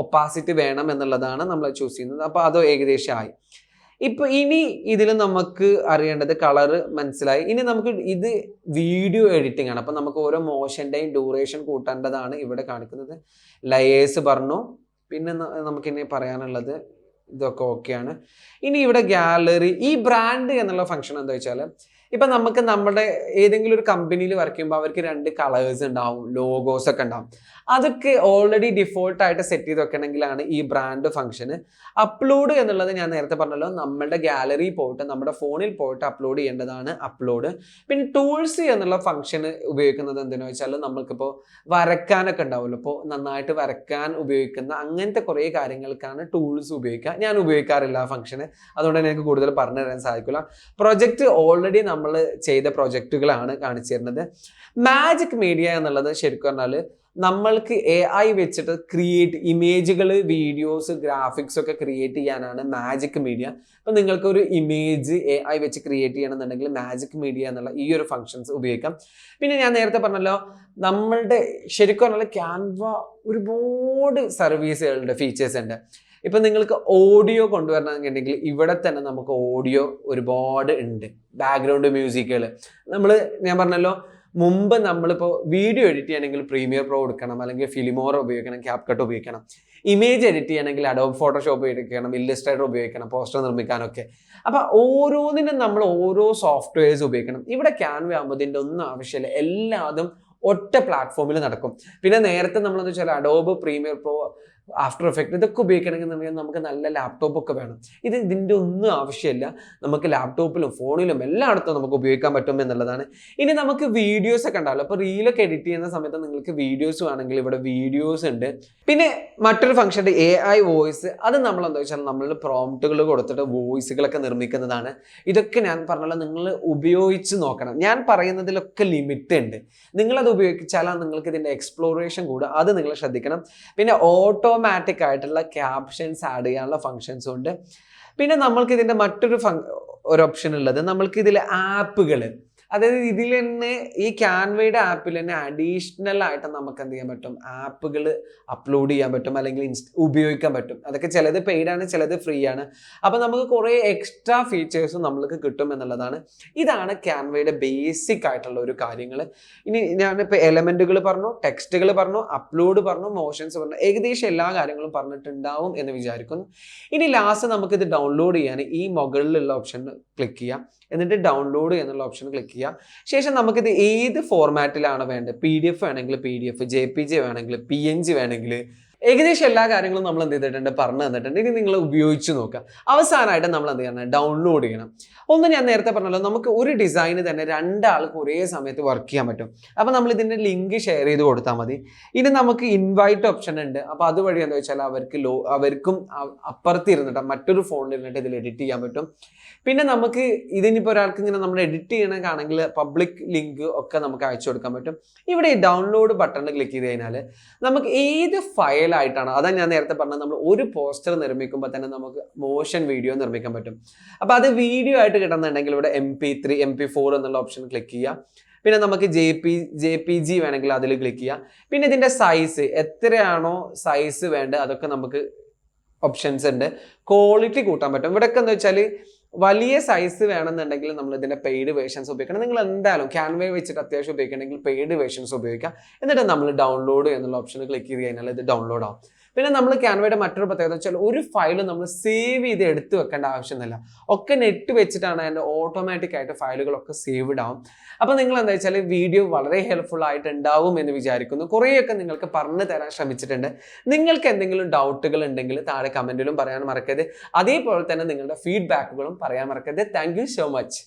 ഒപ്പാസിറ്റി വേണം എന്നുള്ളതാണ് നമ്മൾ ചൂസ് ചെയ്യുന്നത്. അപ്പോൾ അത് ഏകദേശം ആയി. ഇപ്പൊ ഇനി ഇതിൽ നമുക്ക് അറിയേണ്ടത് കളറ് മനസ്സിലായി. ഇനി നമുക്ക് ഇത് വീഡിയോ എഡിറ്റിംഗ് ആണ്. അപ്പൊ നമുക്ക് ഓരോ മോഷന്റെയും ഡ്യൂറേഷൻ കൂട്ടേണ്ടതാണ് ഇവിടെ കാണിക്കുന്നത്. ലെയേഴ്സ് പറഞ്ഞു. പിന്നെ നമുക്കിനി പറയാനുള്ളത് ഇതൊക്കെ ഓക്കെയാണ്. ഇനി ഇവിടെ ഗാലറി, ഈ ബ്രാൻഡ് എന്നുള്ള ഫംഗ്ഷൻ എന്താ വെച്ചാൽ, ഇപ്പൊ നമുക്ക് നമ്മുടെ ഏതെങ്കിലും ഒരു കമ്പനിയിൽ വർക്ക് ചെയ്യുമ്പോൾ അവർക്ക് 2 കളേഴ്സ് ഉണ്ടാവും, ലോഗോസ് ഒക്കെ ഉണ്ടാവും. അതൊക്കെ ഓൾറെഡി ഡിഫോൾട്ട് ആയിട്ട് സെറ്റ് ചെയ്ത് വെക്കണമെങ്കിലാണ് ഈ ബ്രാൻഡ് ഫംഗ്ഷന്. അപ്ലോഡ് എന്നുള്ളത് ഞാൻ നേരത്തെ പറഞ്ഞല്ലോ, നമ്മുടെ ഗാലറി പോയിട്ട് നമ്മുടെ ഫോണിൽ പോയിട്ട് അപ്ലോഡ് ചെയ്യേണ്ടതാണ് അപ്ലോഡ്. പിന്നെ ടൂൾസ് എന്നുള്ള ഫംഗ്ഷന് ഉപയോഗിക്കുന്നത് എന്തെന്ന് വെച്ചാൽ, നമ്മൾക്കിപ്പോൾ വരയ്ക്കാനൊക്കെ ഉണ്ടാവുമല്ലോ, ഇപ്പോൾ നന്നായിട്ട് വരയ്ക്കാൻ ഉപയോഗിക്കുന്ന അങ്ങനത്തെ കുറേ കാര്യങ്ങൾക്കാണ് ടൂൾസ് ഉപയോഗിക്കുക. ഞാൻ ഉപയോഗിക്കാറില്ല ആ ഫംഗ്ഷന്, അതുകൊണ്ട് എനിക്ക് കൂടുതൽ പറഞ്ഞു തരാൻ സാധിക്കില്ല. പ്രൊജക്റ്റ് ഓൾറെഡി നമ്മൾ ചെയ്ത പ്രൊജക്റ്റുകളാണ് കാണിച്ചു തരുന്നത്. മാജിക് മീഡിയ എന്നുള്ളത് ശരിക്കും പറഞ്ഞാൽ നമ്മൾക്ക് AI വെച്ചിട്ട് ഇമേജുകൾ, വീഡിയോസ്, ഗ്രാഫിക്സ് ഒക്കെ ക്രിയേറ്റ് ചെയ്യാനാണ് മാജിക് മീഡിയ. അപ്പം നിങ്ങൾക്കൊരു ഇമേജ് AI വെച്ച് ക്രിയേറ്റ് ചെയ്യണമെന്നുണ്ടെങ്കിൽ മാജിക് മീഡിയ എന്നുള്ള ഈ ഒരു ഫങ്ഷൻസ് ഉപയോഗിക്കാം. പിന്നെ ഞാൻ നേരത്തെ പറഞ്ഞല്ലോ, നമ്മളുടെ ശരിക്കും പറഞ്ഞാൽ ക്യാൻവ ഒരുപാട് സർവീസുകളുടെ ഫീച്ചേഴ്സ് ഉണ്ട്. ഇപ്പം നിങ്ങൾക്ക് ഓഡിയോ കൊണ്ടുവരണമെന്നുണ്ടെങ്കിൽ ഇവിടെ തന്നെ നമുക്ക് ഓഡിയോ ഒരുപാട് ഉണ്ട്. ബാക്ക്ഗ്രൗണ്ട് മ്യൂസിക്കുകൾ ഞാൻ പറഞ്ഞല്ലോ, മുമ്പ് നമ്മളിപ്പോൾ വീഡിയോ എഡിറ്റ് ചെയ്യണമെങ്കിൽ പ്രീമിയർ പ്രോ എടുക്കണം, അല്ലെങ്കിൽ ഫിലിമോറ ഉപയോഗിക്കണം, ക്യാപ്കട്ട് ഉപയോഗിക്കണം. ഇമേജ് എഡിറ്റ് ചെയ്യണമെങ്കിൽ അഡോബ് ഫോട്ടോഷോപ്പ് ഉപയോഗിക്കണം, ഇല്ലസ്ട്രേറ്റർ ഉപയോഗിക്കണം, പോസ്റ്റർ നിർമ്മിക്കാനൊക്കെ. അപ്പം ഓരോന്നിനും നമ്മൾ ഓരോ സോഫ്റ്റ്വെയർസ് ഉപയോഗിക്കണം. ഇവിടെ ക്യാൻവ ആകുമ്പോൾ ഇതിൻ്റെ ഒന്നും ആവശ്യമില്ല, എല്ലാതും ഒറ്റ പ്ലാറ്റ്ഫോമിൽ നടക്കും. പിന്നെ നേരത്തെ നമ്മളെന്ന് വെച്ചാൽ Adobe premier pro, after effect ഇതൊക്കെ ഉപയോഗിക്കണമെങ്കിൽ നമുക്ക് നല്ല ലാപ്ടോപ്പൊക്കെ വേണം. ഇതിൻ്റെ ഒന്നും ആവശ്യമില്ല, നമുക്ക് ലാപ്ടോപ്പിലും ഫോണിലും എല്ലായിടത്തും നമുക്ക് ഉപയോഗിക്കാൻ പറ്റും എന്നുള്ളതാണ്. ഇനി നമുക്ക് വീഡിയോസ് ഒക്കെ ഉണ്ടാവില്ല, അപ്പോൾ റീലൊക്കെ എഡിറ്റ് ചെയ്യുന്ന സമയത്ത് നിങ്ങൾക്ക് വീഡിയോസ് വേണമെങ്കിൽ ഇവിടെ വീഡിയോസ് ഉണ്ട്. പിന്നെ മറ്റൊരു ഫംഗ്ഷൻ ഉണ്ട്, AI വോയിസ്. അത് നമ്മളെന്താ വെച്ചാൽ നമ്മൾ പ്രോംപ്റ്റുകൾ കൊടുത്തിട്ട് വോയിസുകളൊക്കെ നിർമ്മിക്കുന്നതാണ്. ഇതൊക്കെ ഞാൻ പറഞ്ഞല്ലോ, നിങ്ങൾ ഉപയോഗിച്ച് നോക്കണം. ഞാൻ പറയുന്നതിലൊക്കെ ലിമിറ്റ് ഉണ്ട്, നിങ്ങളത് ഉപയോഗിച്ചാലാണ് നിങ്ങൾക്ക് ഇതിൻ്റെ എക്സ്പ്ലോറേഷൻ കൂടുക, അത് നിങ്ങൾ ശ്രദ്ധിക്കണം. പിന്നെ ഓട്ടോമാറ്റിക് ആയിട്ടുള്ള ക്യാപ്ഷൻസ് ആഡ് ചെയ്യാനുള്ള ഫങ്ഷൻസും ഉണ്ട്. പിന്നെ നമ്മൾക്ക് ഇതിൻ്റെ മറ്റൊരു ഒരു ഓപ്ഷൻ ഉള്ളത്, നമ്മൾക്ക് ഇതിൽ ആപ്പുകൾ, അതായത് ഇതിൽ തന്നെ ഈ ക്യാൻവയുടെ ആപ്പിൽ തന്നെ അഡീഷണൽ ആയിട്ട് നമുക്ക് എന്ത് ചെയ്യാൻ പറ്റും, ആപ്പുകൾ അപ്ലോഡ് ചെയ്യാൻ പറ്റും, അല്ലെങ്കിൽ ഉപയോഗിക്കാൻ പറ്റും. അതൊക്കെ ചിലത് പെയ്ഡ് ആണ്, ചിലത് ഫ്രീ ആണ്. അപ്പോൾ നമുക്ക് കുറേ എക്സ്ട്രാ ഫീച്ചേഴ്സും നമ്മൾക്ക് കിട്ടും എന്നുള്ളതാണ്. ഇതാണ് ക്യാൻവയുടെ ബേസിക് ആയിട്ടുള്ള ഒരു കാര്യങ്ങൾ. ഇനി ഞാനിപ്പോൾ എലമെന്റുകൾ പറഞ്ഞു, ടെക്സ്റ്റുകൾ പറഞ്ഞു, അപ്ലോഡ് പറഞ്ഞു, മോഷൻസ് പറഞ്ഞു, ഏകദേശം എല്ലാ കാര്യങ്ങളും പറഞ്ഞിട്ടുണ്ടാവും എന്ന് വിചാരിക്കുന്നു. ഇനി ലാസ്റ്റ് നമുക്കിത് ഡൗൺലോഡ് ചെയ്യാൻ ഈ മുകളിലുള്ള ഓപ്ഷൻ ക്ലിക്ക് ചെയ്യാം, എന്നിട്ട് ഡൗൺലോഡ് എന്നുള്ള ഓപ്ഷൻ ക്ലിക്ക് ചെയ്യാം. ശേഷം നമുക്കിത് ഏത് ഫോർമാറ്റിലാണ് വേണ്ടത്, PDF വേണമെങ്കിൽ PDF, JPG വേണമെങ്കിൽ PNG വേണമെങ്കിൽ, ഏകദേശം എല്ലാ കാര്യങ്ങളും നമ്മൾ എന്ത് ചെയ്തിട്ടുണ്ട്, പറഞ്ഞു തന്നിട്ടുണ്ട്. ഇനി നിങ്ങൾ ഉപയോഗിച്ച് നോക്കുക. അവസാനമായിട്ട് നമ്മൾ എന്ത് ചെയ്യണം, ഡൗൺലോഡ് ചെയ്യണം. ഒന്ന് ഞാൻ നേരത്തെ പറഞ്ഞല്ലോ, നമുക്ക് ഒരു ഡിസൈന് തന്നെ 2 ആൾക്ക് ഒരേ സമയത്ത് വർക്ക് ചെയ്യാൻ പറ്റും. അപ്പോൾ നമ്മൾ ഇതിൻ്റെ ലിങ്ക് ഷെയർ ചെയ്ത് കൊടുത്താൽ മതി. ഇനി നമുക്ക് ഇൻവൈറ്റ് ഓപ്ഷൻ ഉണ്ട്. അപ്പോൾ അതുവഴി എന്താ വെച്ചാൽ അവർക്കും അപ്പുറത്ത് ഇരുന്നിട്ട് മറ്റൊരു ഫോണിൽ ഇരുന്നിട്ട് ഇതിൽ എഡിറ്റ് ചെയ്യാൻ പറ്റും. പിന്നെ നമുക്ക് ഇതിനിപ്പോൾ ഒരാൾക്ക് ഇങ്ങനെ നമ്മൾ എഡിറ്റ് ചെയ്യണമെങ്കിൽ പബ്ലിക് ലിങ്ക് ഒക്കെ നമുക്ക് അയച്ചു കൊടുക്കാൻ പറ്റും. ഇവിടെ ഈ ഡൗൺലോഡ് ബട്ടണിൽ ക്ലിക്ക് ചെയ്ത് കഴിഞ്ഞാൽ നമുക്ക് ഏത് ഫയലായിട്ടാണ്, അതാണ് ഞാൻ നേരത്തെ പറഞ്ഞത്, നമ്മൾ ഒരു പോസ്റ്റർ നിർമ്മിക്കുമ്പോൾ തന്നെ നമുക്ക് മോഷൻ വീഡിയോ നിർമ്മിക്കാൻ പറ്റും. അപ്പോൾ അത് വീഡിയോ ആയിട്ട് കിട്ടുന്നുണ്ടെങ്കിൽ ഇവിടെ MP3, MP4 എന്നുള്ള ഓപ്ഷൻ ക്ലിക്ക് ചെയ്യുക. പിന്നെ നമുക്ക് JPG വേണമെങ്കിൽ അതിൽ ക്ലിക്ക് ചെയ്യാം. പിന്നെ ഇതിൻ്റെ സൈസ് എത്രയാണോ സൈസ് വേണ്ടത് അതൊക്കെ നമുക്ക് ഓപ്ഷൻസ് ഉണ്ട്. ക്വാളിറ്റി കൂട്ടാൻ പറ്റും. ഇവിടെയൊക്കെ എന്താ വെച്ചാൽ വലിയ സൈസ് വേണമെന്നുണ്ടെങ്കിൽ നമ്മൾ ഇതിൻ്റെ പെയ്ഡ് വേർഷൻസ് ഉപയോഗിക്കണം. നിങ്ങൾ എന്തായാലും ക്യാൻവ വെച്ചിട്ട് അത്യാവശ്യം ഉപയോഗിക്കണമെങ്കിൽ പെയ്ഡ് വേർഷൻസ് ഉപയോഗിക്കാം. എന്നിട്ട് നമ്മൾ ഡൗൺലോഡ് എന്നുള്ള ഓപ്ഷൻ ക്ലിക്ക് ചെയ്ത് കഴിഞ്ഞാൽ ഇത് ഡൗൺലോഡ് ആവും. പിന്നെ നമ്മൾ ക്യാൻവയുടെ മറ്റൊരു പ്രത്യേകത വെച്ചാൽ ഒരു ഫയൽ നമ്മൾ സേവ് ചെയ്ത് എടുത്ത് വെക്കേണ്ട ആവശ്യമൊന്നുമില്ല. ഒക്കെ നെറ്റ് വെച്ചിട്ടാണ് അതിൻ്റെ ഓട്ടോമാറ്റിക് ആയിട്ട് ഫയലുകളൊക്കെ സേവ്ഡ് ആവും. അപ്പോൾ നിങ്ങൾ എന്താ വെച്ചാൽ വീഡിയോ വളരെ ഹെൽപ്ഫുൾ ആയിട്ടുണ്ടാവും എന്ന് വിചാരിക്കുന്നു. കുറേയൊക്കെ നിങ്ങൾക്ക് പറഞ്ഞു തരാൻ ശ്രമിച്ചിട്ടുണ്ട്. നിങ്ങൾക്ക് എന്തെങ്കിലും ഡൗട്ടുകൾ ഉണ്ടെങ്കിൽ താഴെ കമൻറ്റിലും പറയാൻ മറക്കരുത്. അതേപോലെ തന്നെ നിങ്ങളുടെ ഫീഡ്ബാക്കുകളും പറയാൻ മറക്കരുത്. Thank you so much.